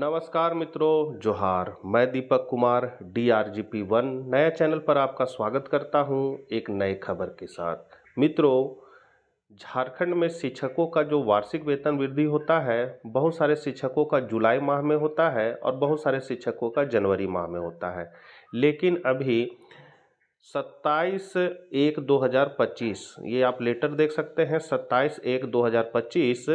नमस्कार मित्रों, जोहार। मैं दीपक कुमार DRGP1 नया चैनल पर आपका स्वागत करता हूं एक नए खबर के साथ। मित्रों, झारखंड में शिक्षकों का जो वार्षिक वेतन वृद्धि होता है, बहुत सारे शिक्षकों का जुलाई माह में होता है और बहुत सारे शिक्षकों का जनवरी माह में होता है। लेकिन अभी 27/1/2025 ये आप लेटर देख सकते हैं। 27/1/2025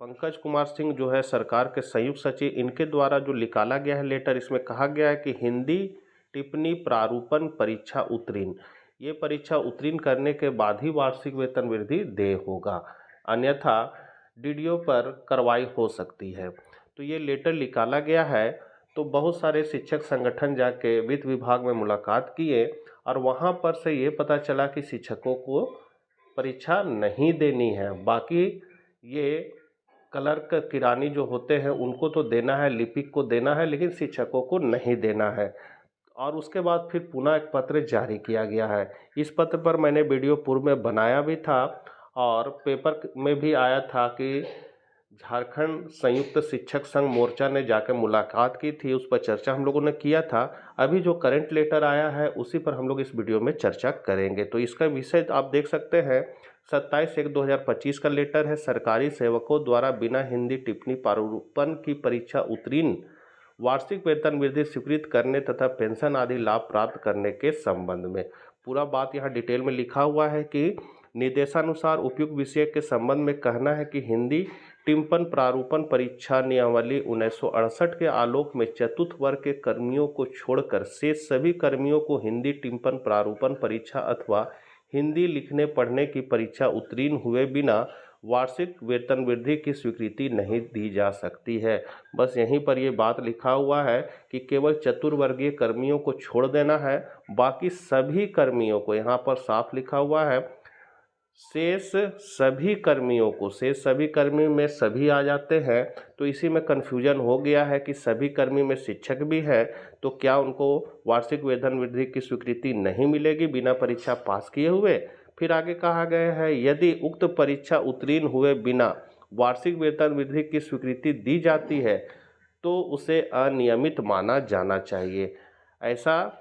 पंकज कुमार सिंह जो है सरकार के संयुक्त सचिव, इनके द्वारा जो निकाला गया है लेटर, इसमें कहा गया है कि हिंदी टिप्पणी प्रारूपण परीक्षा उत्तीर्ण, ये परीक्षा उत्तीर्ण करने के बाद ही वार्षिक वेतन वृद्धि देय होगा, अन्यथा DDO पर कार्रवाई हो सकती है। तो ये लेटर निकाला गया है। तो बहुत सारे शिक्षक संगठन जाके वित्त विभाग में मुलाकात किए और वहाँ पर से ये पता चला कि शिक्षकों को परीक्षा नहीं देनी है। बाकी ये क्लर्क किरानी जो होते हैं उनको तो देना है, लिपिक को देना है, लेकिन शिक्षकों को नहीं देना है। और उसके बाद फिर पुनः एक पत्र जारी किया गया है। इस पत्र पर मैंने वीडियो पूर्व में बनाया भी था और पेपर में भी आया था कि झारखंड संयुक्त शिक्षक संघ मोर्चा ने जाकर मुलाकात की थी, उस पर चर्चा हम लोगों ने किया था। अभी जो करंट लेटर आया है उसी पर हम लोग इस वीडियो में चर्चा करेंगे। तो इसका विषय आप देख सकते हैं, 27/1/2025 का लेटर है। सरकारी सेवकों द्वारा बिना हिंदी टिप्पणी प्रारूपण की परीक्षा उत्तीर्ण वार्षिक वेतन वृद्धि स्वीकृत करने तथा पेंशन आदि लाभ प्राप्त करने के संबंध में। पूरा बात यहाँ डिटेल में लिखा हुआ है कि निर्देशानुसार उपयुक्त विषय के संबंध में कहना है कि हिंदी टिप्पण प्रारूपण परीक्षा नियमावली 1968 के आलोक में चतुर्थ वर्ग के कर्मियों को छोड़कर शेष सभी कर्मियों को हिंदी टिप्पण प्रारूपण परीक्षा अथवा हिंदी लिखने पढ़ने की परीक्षा उत्तीर्ण हुए बिना वार्षिक वेतन वृद्धि की स्वीकृति नहीं दी जा सकती है। बस यहीं पर ये बात लिखा हुआ है कि केवल चतुर्वर्गीय कर्मियों को छोड़ देना है, बाकी सभी कर्मियों को, यहाँ पर साफ लिखा हुआ है शेष सभी कर्मियों को। शेष सभी कर्मी में सभी आ जाते हैं, तो इसी में कन्फ्यूजन हो गया है कि सभी कर्मी में शिक्षक भी है, तो क्या उनको वार्षिक वेतन वृद्धि की स्वीकृति नहीं मिलेगी बिना परीक्षा पास किए हुए। फिर आगे कहा गया है, यदि उक्त परीक्षा उत्तीर्ण हुए बिना वार्षिक वेतन वृद्धि की स्वीकृति दी जाती है तो उसे अनियमित माना जाना चाहिए। ऐसा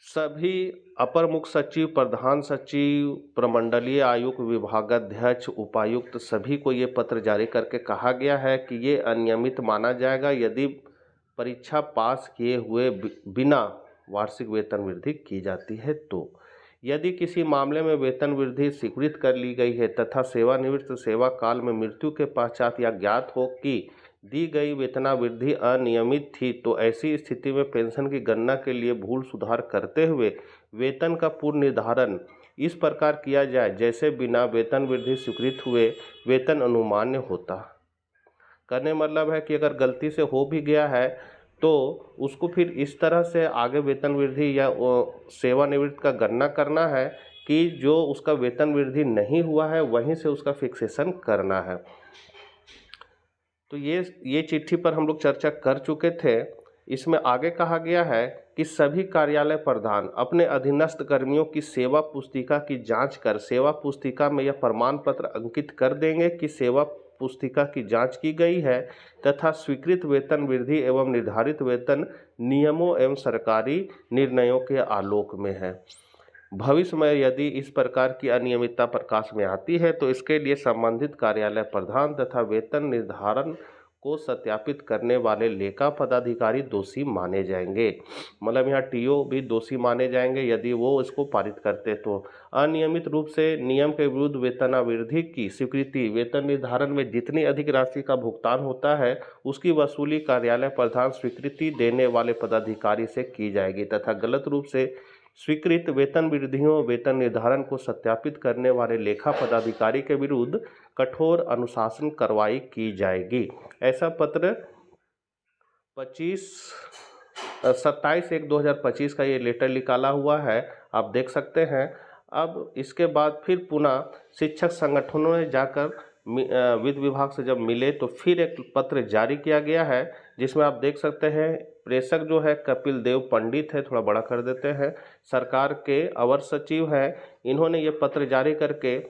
सभी अपर मुख्य सचिव, प्रधान सचिव, प्रमंडलीय आयुक्त, विभागाध्यक्ष, उपायुक्त सभी को ये पत्र जारी करके कहा गया है कि ये अनियमित माना जाएगा यदि परीक्षा पास किए हुए बिना वार्षिक वेतन वृद्धि की जाती है। तो यदि किसी मामले में वेतन वृद्धि स्वीकृत कर ली गई है तथा सेवानिवृत्त सेवा काल में मृत्यु के पश्चात या ज्ञात हो कि दी गई वेतनावृद्धि अनियमित थी, तो ऐसी स्थिति में पेंशन की गणना के लिए भूल सुधार करते हुए वेतन का पूर्ण निर्धारण इस प्रकार किया जाए जैसे बिना वेतन वृद्धि स्वीकृत हुए वेतन अनुमान्य होता। करने मतलब है कि अगर गलती से हो भी गया है तो उसको फिर इस तरह से आगे वेतन वृद्धि या सेवानिवृत्त का गणना करना है कि जो उसका वेतन वृद्धि नहीं हुआ है वहीं से उसका फिक्सेशन करना है। तो ये चिट्ठी पर हम लोग चर्चा कर चुके थे। इसमें आगे कहा गया है कि सभी कार्यालय प्रधान अपने अधीनस्थ कर्मियों की सेवा पुस्तिका की जांच कर सेवा पुस्तिका में यह प्रमाण पत्र अंकित कर देंगे कि सेवा पुस्तिका की जांच की गई है तथा स्वीकृत वेतन वृद्धि एवं निर्धारित वेतन नियमों एवं सरकारी निर्णयों के आलोक में है। भविष्य में यदि इस प्रकार की अनियमितता प्रकाश में आती है तो इसके लिए संबंधित कार्यालय प्रधान तथा वेतन निर्धारण को सत्यापित करने वाले लेखा पदाधिकारी दोषी माने जाएंगे। मतलब यहाँ TO भी दोषी माने जाएंगे यदि वो इसको पारित करते। तो अनियमित रूप से नियम के विरुद्ध वेतनावृद्धि की स्वीकृति वेतन निर्धारण में जितनी अधिक राशि का भुगतान होता है उसकी वसूली कार्यालय प्रधान स्वीकृति देने वाले पदाधिकारी से की जाएगी तथा गलत रूप से स्वीकृत वेतन वृद्धियों वेतन निर्धारण को सत्यापित करने वाले लेखा पदाधिकारी के विरुद्ध कठोर अनुशासन कार्रवाई की जाएगी। ऐसा पत्र 27/1/2025 का ये लेटर निकाला हुआ है, आप देख सकते हैं। अब इसके बाद फिर पुनः शिक्षक संगठनों ने जाकर वित्त विभाग से जब मिले तो फिर एक पत्र जारी किया गया है जिसमें आप देख सकते हैं प्रेषक जो है कपिल देव पंडित है, थोड़ा बड़ा कर देते हैं, सरकार के अवर सचिव हैं। इन्होंने ये पत्र जारी करके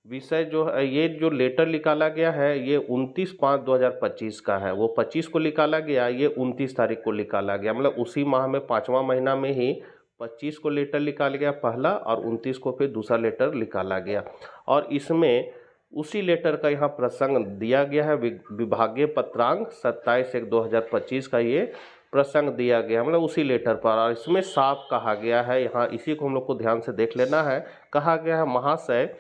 विषय जो है, ये जो लेटर निकाला गया है ये 29/5/2025 का है। वो 25 को निकाला गया, ये 29 तारीख को निकाला गया, मतलब उसी माह में 5वां महीना में ही 25 को लेटर निकाल गया पहला और 29 को फिर दूसरा लेटर निकाला गया। और इसमें उसी लेटर का यहाँ प्रसंग दिया गया है, विभागीय पत्रांक 27/1/2025 का ये प्रसंग दिया गया, मतलब उसी लेटर पर। और इसमें साफ कहा गया है, यहाँ इसी को हम लोग को ध्यान से देख लेना है। कहा गया है, महाशय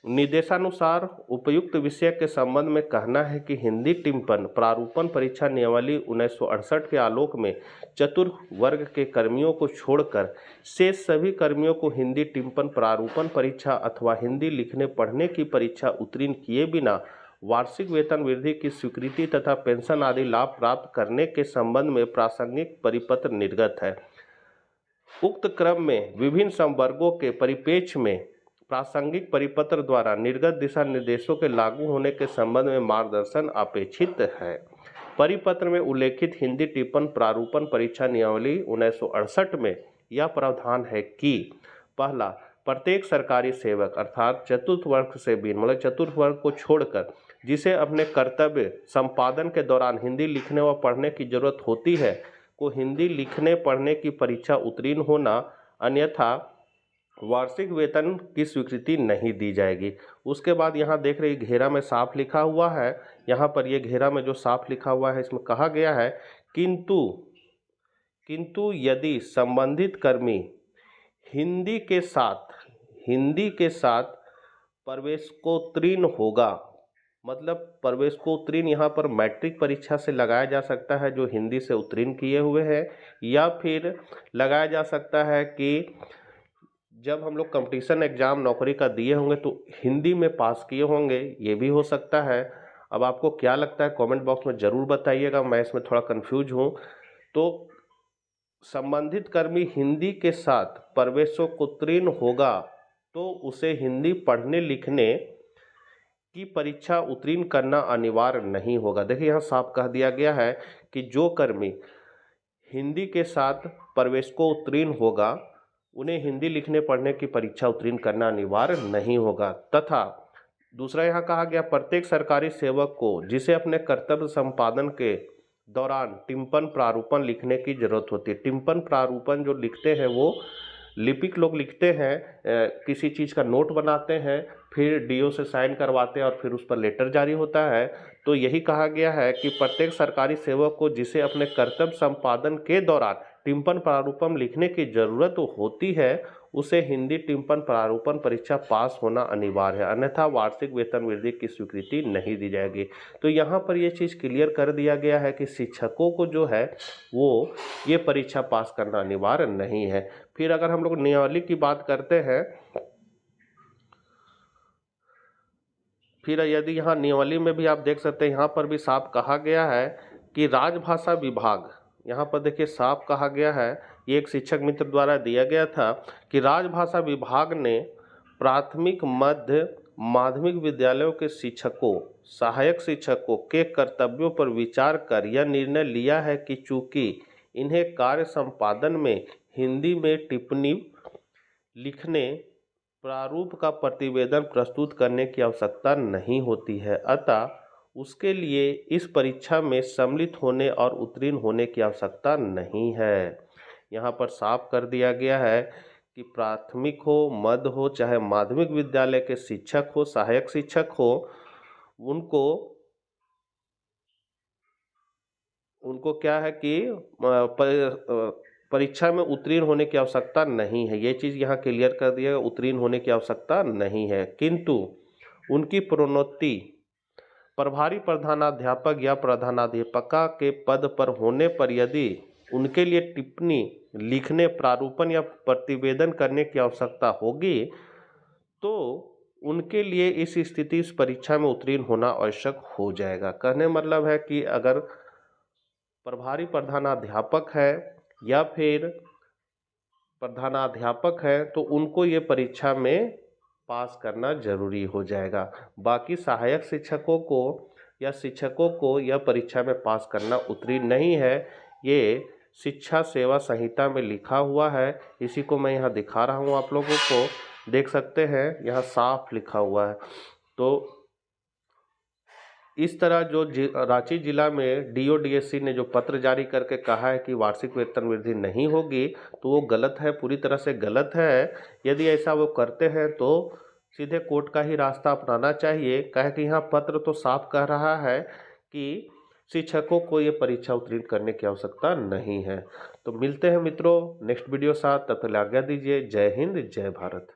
निर्देशानुसार उपयुक्त विषय के संबंध में कहना है कि हिंदी टिप्पण प्रारूपण परीक्षा नियमावली 1968 के आलोक में चतुर्थ वर्ग के कर्मियों को छोड़कर शेष सभी कर्मियों को हिंदी टिप्पण प्रारूपण परीक्षा अथवा हिंदी लिखने पढ़ने की परीक्षा उत्तीर्ण किए बिना वार्षिक वेतन वृद्धि की स्वीकृति तथा पेंशन आदि लाभ प्राप्त करने के संबंध में प्रासंगिक परिपत्र निर्गत है। उक्त क्रम में विभिन्न संवर्गों के परिप्रेक्ष्य में प्रासंगिक परिपत्र द्वारा निर्गत दिशा निर्देशों के लागू होने के संबंध में मार्गदर्शन अपेक्षित है। परिपत्र में उल्लेखित हिंदी टिप्पण प्रारूपण परीक्षा नियमावली 1968 में यह प्रावधान है कि पहला, प्रत्येक सरकारी सेवक अर्थात चतुर्थ वर्ग से भी, मतलब चतुर्थ वर्ग को छोड़कर, जिसे अपने कर्तव्य संपादन के दौरान हिंदी लिखने व पढ़ने की जरूरत होती है, को हिंदी लिखने पढ़ने की परीक्षा उत्तीर्ण होना, अन्यथा वार्षिक वेतन की स्वीकृति नहीं दी जाएगी। उसके बाद यहाँ देख रही घेरा में साफ लिखा हुआ है, यहाँ पर ये घेरा में जो साफ लिखा हुआ है इसमें कहा गया है किंतु यदि संबंधित कर्मी हिंदी के साथ प्रवेशोत्तीर्ण होगा, मतलब प्रवेशोत्तीर्ण यहाँ पर मैट्रिक परीक्षा से लगाया जा सकता है जो हिंदी से उत्तीर्ण किए हुए हैं, या फिर लगाया जा सकता है कि जब हम लोग कंपटीशन एग्जाम नौकरी का दिए होंगे तो हिंदी में पास किए होंगे, ये भी हो सकता है। अब आपको क्या लगता है कमेंट बॉक्स में ज़रूर बताइएगा, मैं इसमें थोड़ा कंफ्यूज हूँ। तो संबंधित कर्मी हिंदी के साथ प्रवेशोत्तीर्ण होगा तो उसे हिंदी पढ़ने लिखने की परीक्षा उत्तीर्ण करना अनिवार्य नहीं होगा। देखिए यहाँ साफ कह दिया गया है कि जो कर्मी हिंदी के साथ प्रवेशोत्तीर्ण होगा उन्हें हिंदी लिखने पढ़ने की परीक्षा उत्तीर्ण करना अनिवार्य नहीं होगा। तथा दूसरा यहाँ कहा गया, प्रत्येक सरकारी सेवक को जिसे अपने कर्तव्य संपादन के दौरान टिप्पण प्रारूपण लिखने की जरूरत होती है। टिप्पण प्रारूपण जो लिखते हैं वो लिपिक लोग लिखते हैं, किसी चीज़ का नोट बनाते हैं, फिर डीओ से साइन करवाते हैं और फिर उस पर लेटर जारी होता है। तो यही कहा गया है कि प्रत्येक सरकारी सेवक को जिसे अपने कर्तव्य संपादन के दौरान टिप्पण प्रारूपण लिखने की जरूरत होती है उसे हिंदी टिप्पण प्रारूपण परीक्षा पास होना अनिवार्य है, अन्यथा वार्षिक वेतन वृद्धि की स्वीकृति नहीं दी जाएगी। तो यहाँ पर ये चीज़ क्लियर कर दिया गया है कि शिक्षकों को जो है वो ये परीक्षा पास करना अनिवार्य नहीं है। फिर अगर हम लोग नियमावली की बात करते हैं, फिर यदि यहाँ नियमावली में भी आप देख सकते हैं, यहाँ पर भी साफ कहा गया है कि राजभाषा विभाग, यहाँ पर देखिए साफ कहा गया है, ये एक शिक्षक मित्र द्वारा दिया गया था कि राजभाषा विभाग ने प्राथमिक मध्य माध्यमिक विद्यालयों के शिक्षकों सहायक शिक्षकों के कर्तव्यों पर विचार कर यह निर्णय लिया है कि चूंकि इन्हें कार्य संपादन में हिंदी में टिप्पणी लिखने प्रारूप का प्रतिवेदन प्रस्तुत करने की आवश्यकता नहीं होती है, अतः उसके लिए इस परीक्षा में सम्मिलित होने और उत्तीर्ण होने की आवश्यकता नहीं है। यहाँ पर साफ कर दिया गया है कि प्राथमिक हो, मध्य हो, चाहे माध्यमिक विद्यालय के शिक्षक हो, सहायक शिक्षक हो, उनको क्या है कि परीक्षा में उत्तीर्ण होने की आवश्यकता नहीं है। ये चीज़ यहाँ क्लियर कर दिया, उत्तीर्ण होने की आवश्यकता नहीं है, किंतु उनकी प्रोन्नति प्रभारी प्रधानाध्यापक या प्रधानाध्यापिका के पद पर होने पर यदि उनके लिए टिप्पणी लिखने प्रारूपण या प्रतिवेदन करने की आवश्यकता होगी तो उनके लिए इस स्थिति इस परीक्षा में उत्तीर्ण होना आवश्यक हो जाएगा। कहने मतलब है कि अगर प्रभारी प्रधानाध्यापक है या फिर प्रधानाध्यापक है तो उनको ये परीक्षा में पास करना जरूरी हो जाएगा। बाकी सहायक शिक्षकों को यह परीक्षा में पास करना उत्तीर्ण नहीं है। ये शिक्षा सेवा संहिता में लिखा हुआ है, इसी को मैं यहाँ दिखा रहा हूँ आप लोगों को। देख सकते हैं यहाँ साफ लिखा हुआ है। तो इस तरह जो रांची जिला में डीओ-डीएससी ने जो पत्र जारी करके कहा है कि वार्षिक वेतन वृद्धि नहीं होगी, तो वो गलत है, पूरी तरह से गलत है। यदि ऐसा वो करते हैं तो सीधे कोर्ट का ही रास्ता अपनाना चाहिए। कहे कि यहाँ पत्र तो साफ कह रहा है कि शिक्षकों को ये परीक्षा उत्तीर्ण करने की आवश्यकता नहीं है। तो मिलते हैं मित्रों नेक्स्ट वीडियो साथ, तब तक आज्ञा दीजिए। जय हिंद, जय भारत।